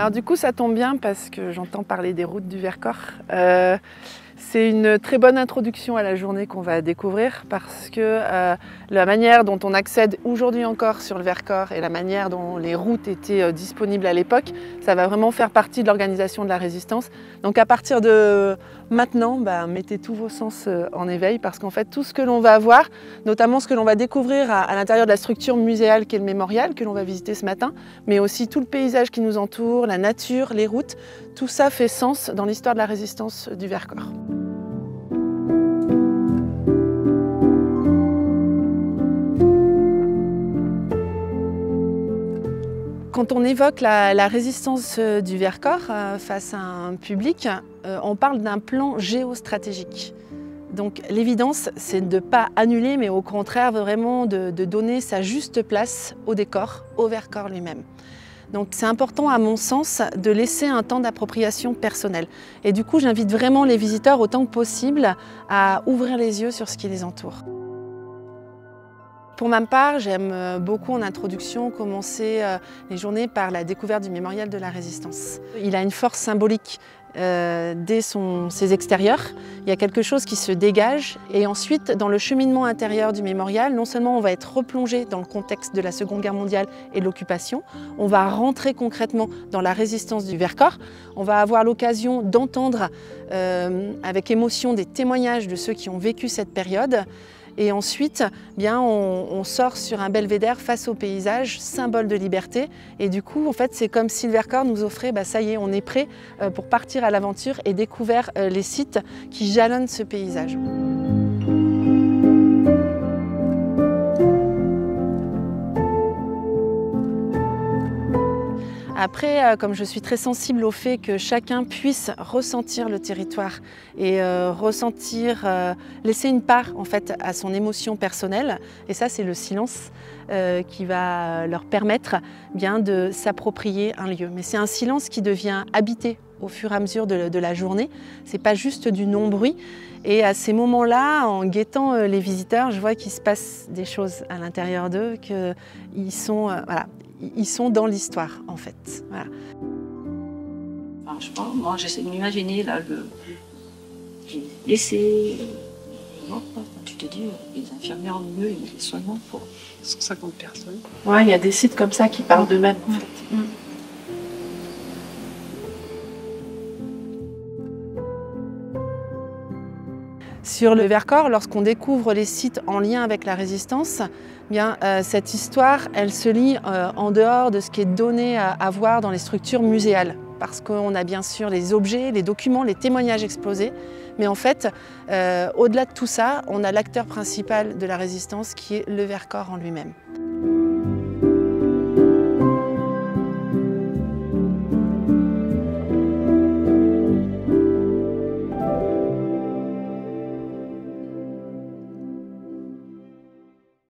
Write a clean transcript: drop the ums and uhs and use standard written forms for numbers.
Alors du coup, ça tombe bien parce que j'entends parler des routes du Vercors. C'est une très bonne introduction à la journée qu'on va découvrir parce que la manière dont on accède aujourd'hui encore sur le Vercors et la manière dont les routes étaient disponibles à l'époque, ça va vraiment faire partie de l'organisation de la résistance. Donc à partir de maintenant, mettez tous vos sens en éveil parce qu'en fait tout ce que l'on va voir, notamment ce que l'on va découvrir à l'intérieur de la structure muséale qu'est le mémorial, que l'on va visiter ce matin, mais aussi tout le paysage qui nous entoure, la nature, les routes, tout ça fait sens dans l'histoire de la résistance du Vercors. Quand on évoque la résistance du Vercors face à un public, on parle d'un plan géostratégique. Donc l'évidence, c'est de ne pas annuler, mais au contraire vraiment de donner sa juste place au décor, au Vercors lui-même. Donc c'est important à mon sens de laisser un temps d'appropriation personnelle. Et du coup, j'invite vraiment les visiteurs autant que possible à ouvrir les yeux sur ce qui les entoure. Pour ma part, j'aime beaucoup en introduction commencer les journées par la découverte du mémorial de la Résistance. Il a une force symbolique dès ses extérieurs. Il y a quelque chose qui se dégage et ensuite dans le cheminement intérieur du mémorial, non seulement on va être replongé dans le contexte de la Seconde Guerre mondiale et de l'occupation, on va rentrer concrètement dans la résistance du Vercors, on va avoir l'occasion d'entendre avec émotion des témoignages de ceux qui ont vécu cette période. Et ensuite, on sort sur un belvédère face au paysage, symbole de liberté. Et du coup, en fait, c'est comme si le Vercors nous offrait, ça y est, on est prêt pour partir à l'aventure et découvrir les sites qui jalonnent ce paysage. Après, comme je suis très sensible au fait que chacun puisse ressentir le territoire et laisser une part en fait à son émotion personnelle, et ça c'est le silence qui va leur permettre de s'approprier un lieu. Mais c'est un silence qui devient habité au fur et à mesure de la journée, c'est pas juste du non-bruit. Et à ces moments-là, en guettant les visiteurs, je vois qu'il se passe des choses à l'intérieur d'eux, qu'ils sont, ils sont dans l'histoire en fait. Voilà. Alors, je pense, moi j'essaie de m'imaginer là l'essai. Tu te dis, les infirmières au milieu, il y a des soignants pour 150 personnes. Ouais, il y a des sites comme ça qui parlent d'eux-mêmes en fait. Sur le Vercors, lorsqu'on découvre les sites en lien avec la Résistance, cette histoire, elle se lit en dehors de ce qui est donné à voir dans les structures muséales. Parce qu'on a bien sûr les objets, les documents, les témoignages exposés. Mais en fait, au-delà de tout ça, on a l'acteur principal de la Résistance qui est le Vercors en lui-même.